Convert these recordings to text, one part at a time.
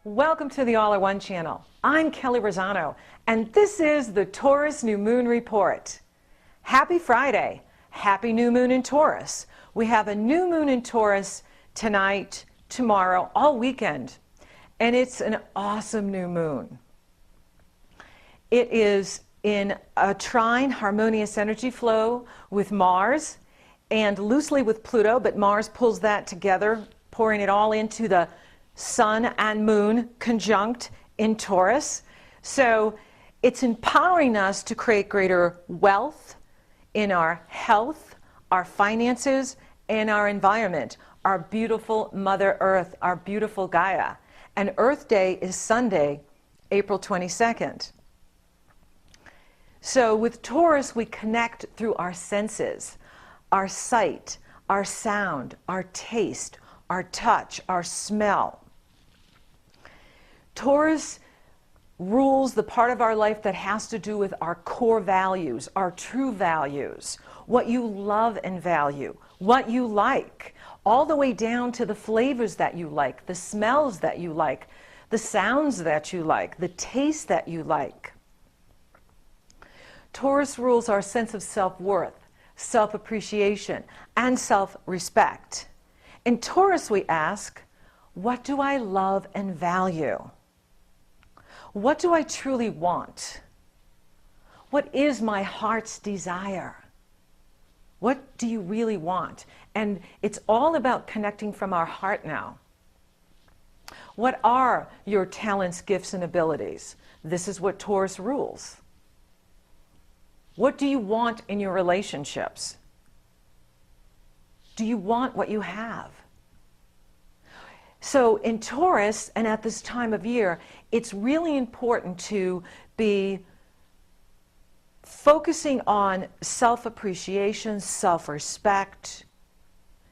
Welcome to the All at One channel. I'm Kelley Rosano, and this is the Taurus New Moon Report. Happy Friday. Happy New Moon in Taurus. We have a new moon in Taurus tonight, tomorrow, all weekend, and it's an awesome new moon. It is in a trine, harmonious energy flow with Mars and loosely with Pluto, but Mars pulls that together, pouring it all into the Sun and Moon conjunct in Taurus. So it's empowering us to create greater wealth in our health, our finances, and our environment, our beautiful Mother Earth, our beautiful Gaia. And Earth Day is Sunday, April 22nd. So with Taurus, we connect through our senses, our sight, our sound, our taste, our touch, our smell. Taurus rules the part of our life that has to do with our core values, our true values, what you love and value, what you like, all the way down to the flavors that you like, the smells that you like, the sounds that you like, the taste that you like. Taurus rules our sense of self-worth, self-appreciation, and self-respect. In Taurus, we ask, what do I love and value? What do I truly want? What is my heart's desire? What do you really want? And it's all about connecting from our heart now. What are your talents, gifts, and abilities? This is what Taurus rules. What do you want in your relationships? Do you want what you have? So in Taurus, and at this time of year, it's really important to be focusing on self-appreciation, self-respect,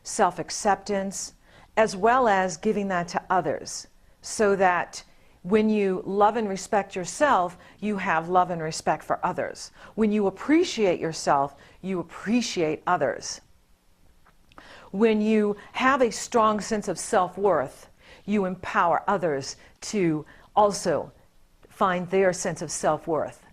self-acceptance, as well as giving that to others, so that when you love and respect yourself, you have love and respect for others. When you appreciate yourself, you appreciate others. When you have a strong sense of self-worth, you empower others to also find their sense of self-worth.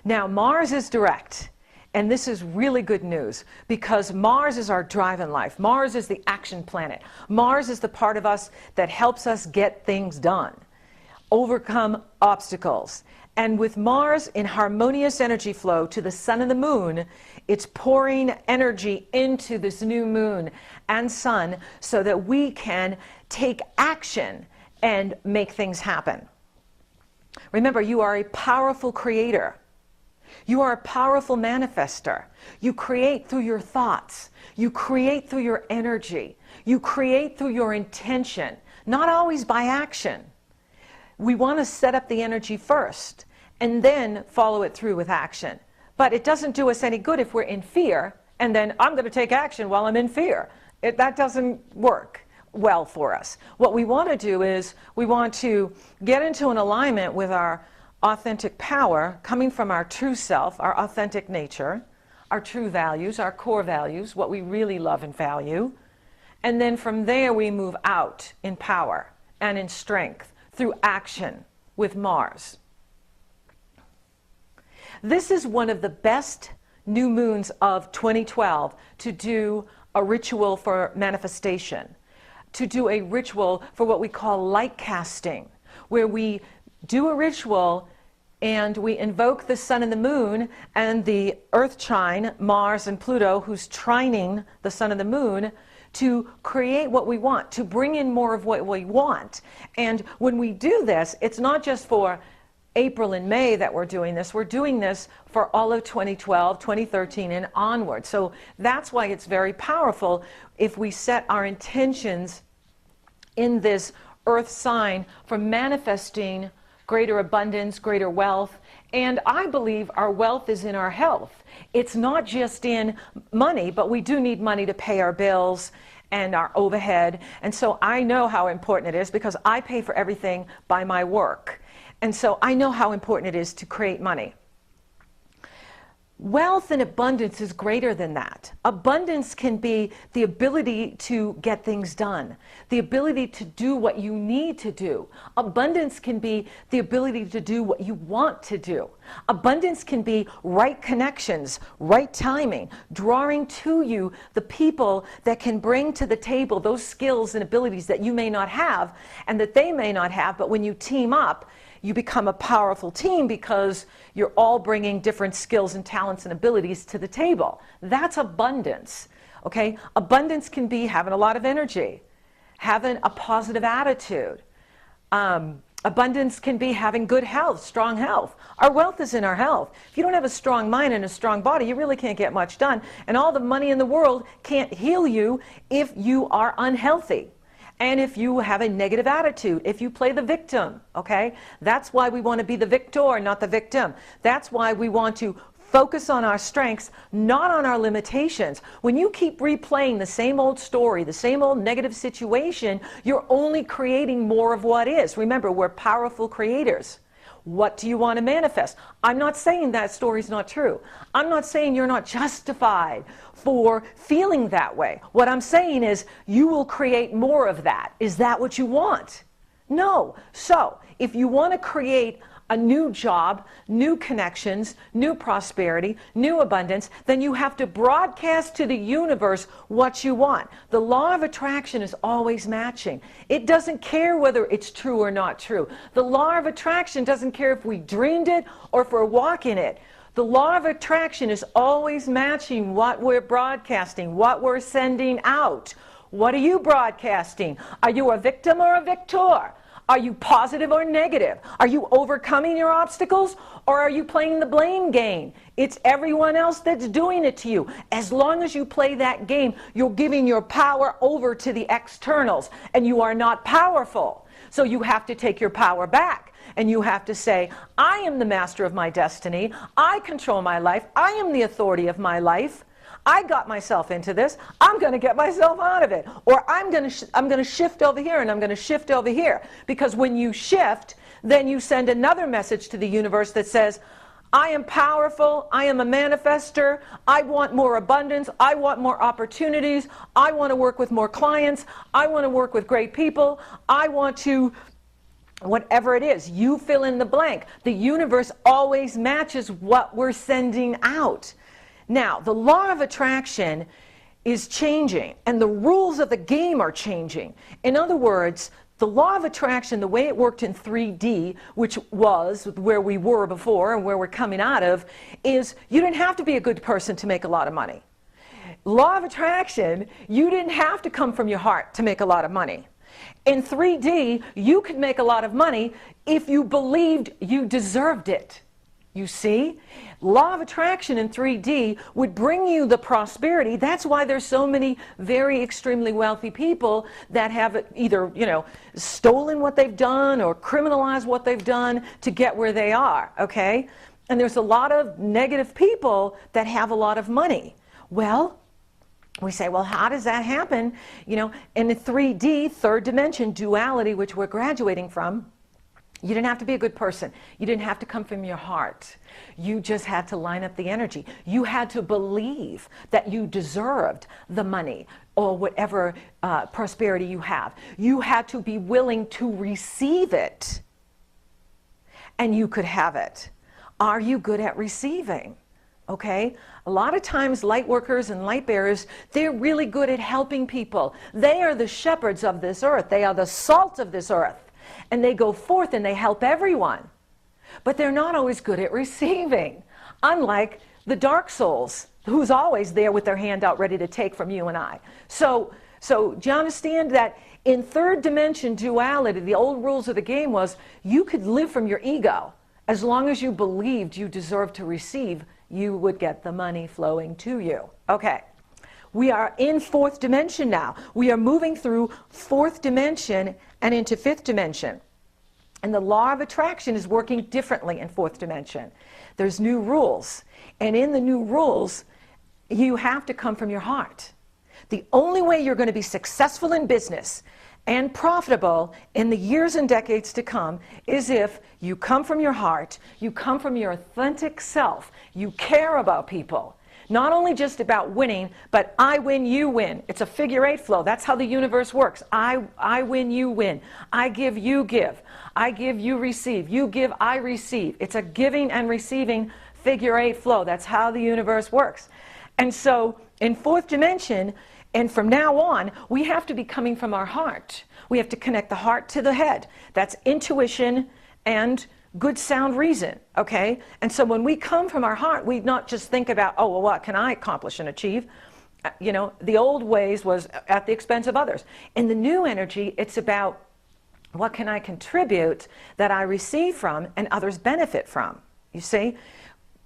Now, Mars is direct, and this is really good news because Mars is our drive in life. Mars is the action planet. Mars is the part of us that helps us get things done, overcome obstacles. And with Mars in harmonious energy flow to the Sun and the Moon, it's pouring energy into this new moon and Sun so that we can take action and make things happen. Remember, you are a powerful creator. You are a powerful manifester. You create through your thoughts. You create through your energy. You create through your intention, not always by action. We want to set up the energy first and then follow it through with action. But it doesn't do us any good if we're in fear and then I'm going to take action while I'm in fear. That doesn't work well for us. What we want to do is we want to get into an alignment with our authentic power coming from our true self, our authentic nature, our true values, our core values, what we really love and value. And then from there we move out in power and in strength through action with Mars. This is one of the best new moons of 2012 to do a ritual for manifestation, to do a ritual for what we call light casting, where we do a ritual and we invoke the Sun and the Moon and the Earth trine, Mars and Pluto, who's trining the Sun and the Moon, to create what we want, to bring in more of what we want. And when we do this, it's not just for April and May that we're doing this for all of 2012, 2013 and onward. So that's why it's very powerful if we set our intentions in this Earth sign for manifesting greater abundance, greater wealth. And I believe our wealth is in our health. It's not just in money, but we do need money to pay our bills and our overhead. And so I know how important it is because I pay for everything by my work. And so I know how important it is to create money. Wealth and abundance is greater than that. Abundance can be the ability to get things done, the ability to do what you need to do. Abundance can be the ability to do what you want to do. Abundance can be right connections, right timing, drawing to you the people that can bring to the table those skills and abilities that you may not have and that they may not have, but when you team up, you become a powerful team because you're all bringing different skills and talents and abilities to the table. That's abundance, okay? Abundance can be having a lot of energy, having a positive attitude. Abundance can be having good health, strong health. Our wealth is in our health. If you don't have a strong mind and a strong body, you really can't get much done. And all the money in the world can't heal you if you are unhealthy. And if you have a negative attitude, if you play the victim, okay? That's why we want to be the victor, not the victim. That's why we want to focus on our strengths, not on our limitations. When you keep replaying the same old story, the same old negative situation, you're only creating more of what is. Remember, we're powerful creators. What do you want to manifest? I'm not saying that story's not true. I'm not saying you're not justified for feeling that way. What I'm saying is you will create more of that. Is that what you want? No. So if you want to create a new job, new connections, new prosperity, new abundance, then you have to broadcast to the universe what you want. The law of attraction is always matching. It doesn't care whether it's true or not true. The law of attraction doesn't care if we dreamed it or if we're walking it. The law of attraction is always matching what we're broadcasting, what we're sending out. What are you broadcasting? Are you a victim or a victor? Are you positive or negative? Are you overcoming your obstacles or are you playing the blame game? It's everyone else that's doing it to you. As long as you play that game, you're giving your power over to the externals and you are not powerful. So you have to take your power back and you have to say, I am the master of my destiny. I control my life. I am the authority of my life. I got myself into this. I'm going to get myself out of it. Or I'm going to shift over here and I'm going to shift over here. Because when you shift, then you send another message to the universe that says, I am powerful. I am a manifester. I want more abundance. I want more opportunities. I want to work with more clients. I want to work with great people. I want to, whatever it is, you fill in the blank. The universe always matches what we're sending out. Now, the law of attraction is changing, and the rules of the game are changing. In other words, the law of attraction, the way it worked in 3D, which was where we were before and where we're coming out of, is you didn't have to be a good person to make a lot of money. Law of attraction, you didn't have to come from your heart to make a lot of money. In 3D, you could make a lot of money if you believed you deserved it. You see? Law of attraction in 3D would bring you the prosperity. That's why there's so many very extremely wealthy people that have either, stolen what they've done or criminalized what they've done to get where they are, okay? And there's a lot of negative people that have a lot of money. Well, we say, well, how does that happen? In the 3D, third dimension, duality, which we're graduating from, you didn't have to be a good person. You didn't have to come from your heart. You just had to line up the energy. You had to believe that you deserved the money or whatever prosperity you have. You had to be willing to receive it, and you could have it. Are you good at receiving? Okay? A lot of times light workers and light bearers, they're really good at helping people. They are the shepherds of this earth. They are the salt of this earth. And they go forth and they help everyone. But they're not always good at receiving. Unlike the dark souls, who's always there with their hand out ready to take from you and I. So do you understand that in third dimension duality, the old rules of the game was you could live from your ego. As long as you believed you deserved to receive, you would get the money flowing to you. Okay. We are in fourth dimension now. We are moving through fourth dimension and into fifth dimension. And the law of attraction is working differently in fourth dimension. There's new rules. And in the new rules, you have to come from your heart. The only way you're going to be successful in business and profitable in the years and decades to come is if you come from your heart, you come from your authentic self, you care about people. Not only just about winning, but I win, you win. It's a figure-8 flow. That's how the universe works. I win, you win. I give, you give. I give, you receive. You give, I receive. It's a giving and receiving figure-8 flow. That's how the universe works. And so in fourth dimension, and from now on, we have to be coming from our heart. We have to connect the heart to the head. That's intuition and good sound reason, okay? And so when we come from our heart, we not just think about, oh, well, what can I accomplish and achieve? You know, the old ways was at the expense of others. In the new energy, it's about what can I contribute that I receive from and others benefit from, you see?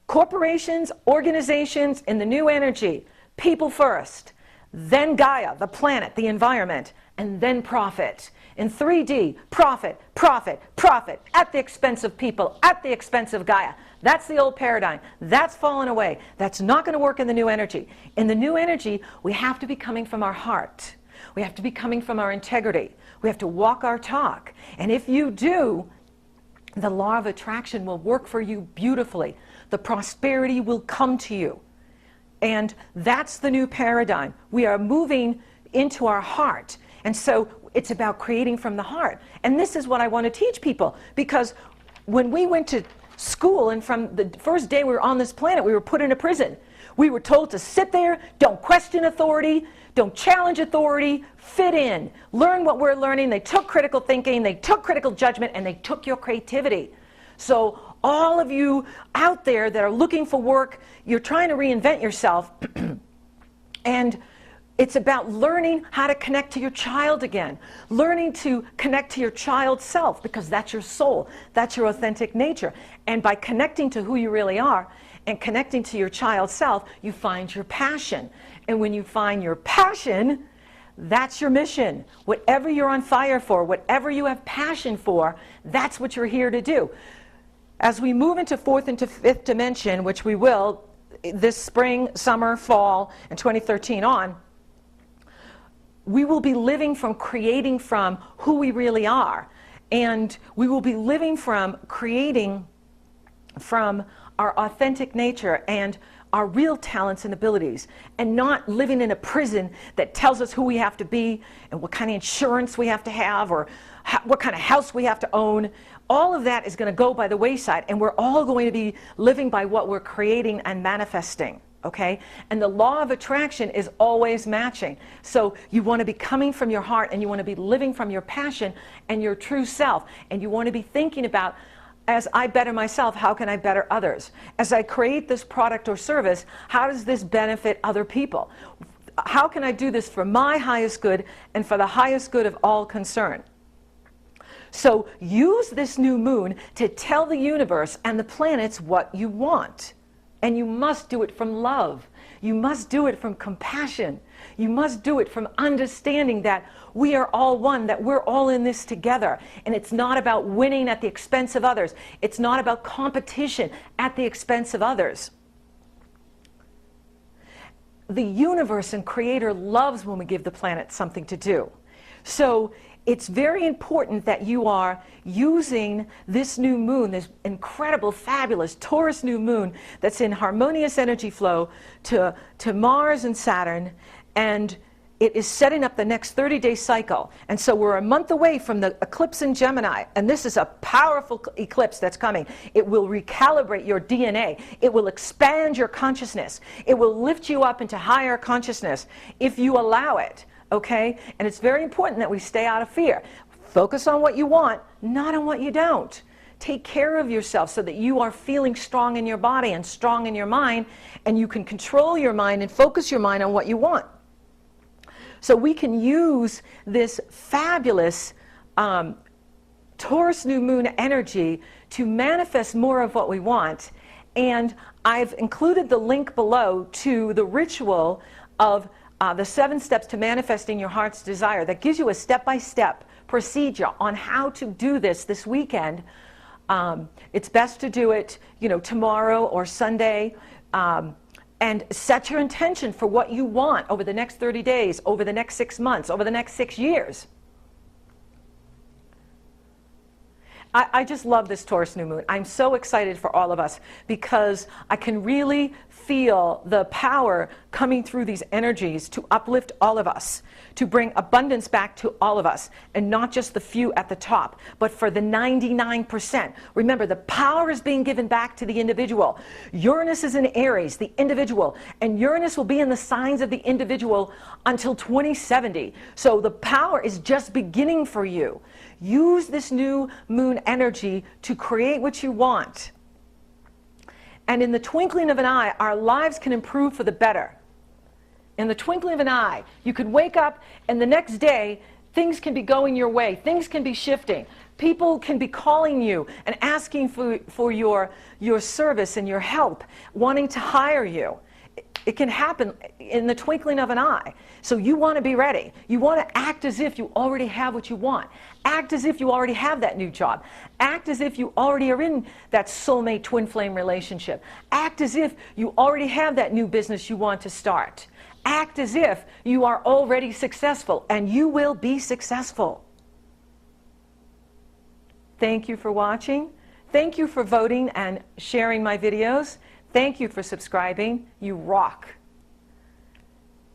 Corporations, organizations, in the new energy, people first, then Gaia, the planet, the environment, and then profit. In 3D, profit, profit, profit, at the expense of people, at the expense of Gaia. That's the old paradigm. That's fallen away. That's not going to work in the new energy. In the new energy, we have to be coming from our heart. We have to be coming from our integrity. We have to walk our talk. And if you do, the law of attraction will work for you beautifully. The prosperity will come to you. And that's the new paradigm. We are moving into our heart. And so it's about creating from the heart. And this is what I want to teach people, because when we went to school and from the first day we were on this planet, we were put in a prison. We were told to sit there, don't question authority, don't challenge authority, fit in, learn what we're learning. They took critical thinking, they took critical judgment, and they took your creativity. So all of you out there that are looking for work, you're trying to reinvent yourself, and it's about learning how to connect to your child again, learning to connect to your child's self, because that's your soul, that's your authentic nature. And by connecting to who you really are and connecting to your child's self, you find your passion. And when you find your passion, that's your mission. Whatever you're on fire for, whatever you have passion for, that's what you're here to do. As we move into fourth and fifth dimension, which we will this spring, summer, fall, and 2013 on, we will be living from creating from who we really are. And we will be living from creating from our authentic nature and our real talents and abilities, and not living in a prison that tells us who we have to be and what kind of insurance we have to have or what kind of house we have to own. All of that is going to go by the wayside, and we're all going to be living by what we're creating and manifesting. Okay? And the law of attraction is always matching. So you want to be coming from your heart, and you want to be living from your passion and your true self. And you want to be thinking about, as I better myself, how can I better others? As I create this product or service, how does this benefit other people? How can I do this for my highest good and for the highest good of all concerned? So use this new moon to tell the universe and the planets what you want. And you must do it from love. You must do it from compassion. You must do it from understanding that we are all one, that we're all in this together. And it's not about winning at the expense of others. It's not about competition at the expense of others. The universe and Creator loves when we give the planet something to do. So it's very important that you are using this new moon, this incredible, fabulous Taurus new moon that's in harmonious energy flow to Mars and Saturn, and it is setting up the next 30-day cycle. And so we're a month away from the eclipse in Gemini, and this is a powerful eclipse that's coming. It will recalibrate your DNA. It will expand your consciousness. It will lift you up into higher consciousness if you allow it. Okay? And it's very important that we stay out of fear. Focus on what you want, not on what you don't. Take care of yourself so that you are feeling strong in your body and strong in your mind, and you can control your mind and focus your mind on what you want. So we can use this fabulous Taurus new moon energy to manifest more of what we want. And I've included the link below to the ritual of the 7 steps to manifesting your heart's desire. That gives you a step-by-step procedure on how to do this weekend. It's best to do it, tomorrow or Sunday, and set your intention for what you want over the next 30 days, over the next 6 months, over the next 6 years. I just love this Taurus new moon. I'm so excited for all of us because I can really feel the power coming through these energies to uplift all of us, to bring abundance back to all of us, and not just the few at the top, but for the 99%. Remember, the power is being given back to the individual. Uranus is in Aries, the individual, and Uranus will be in the signs of the individual until 2070. So the power is just beginning for you. Use this new moon energy to create what you want. And in the twinkling of an eye, our lives can improve for the better. In the twinkling of an eye, you could wake up and the next day, things can be going your way. Things can be shifting. People can be calling you and asking for your service and your help, wanting to hire you. It can happen in the twinkling of an eye. So you want to be ready. You want to act as if you already have what you want. Act as if you already have that new job. Act as if you already are in that soulmate twin flame relationship. Act as if you already have that new business you want to start. Act as if you are already successful, and you will be successful. Thank you for watching. Thank you for voting and sharing my videos. Thank you for subscribing. You rock.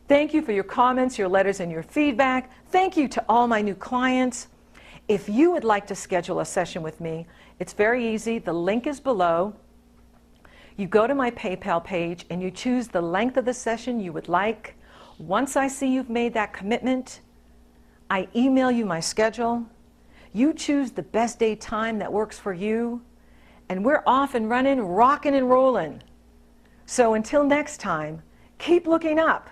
Thank you for your comments, your letters, and your feedback. Thank you to all my new clients. If you would like to schedule a session with me, it's very easy. The link is below. You go to my PayPal page and you choose the length of the session you would like. Once I see you've made that commitment, I email you my schedule. You choose the best day time that works for you, and we're off and running, rocking and rolling. So until next time, keep looking up.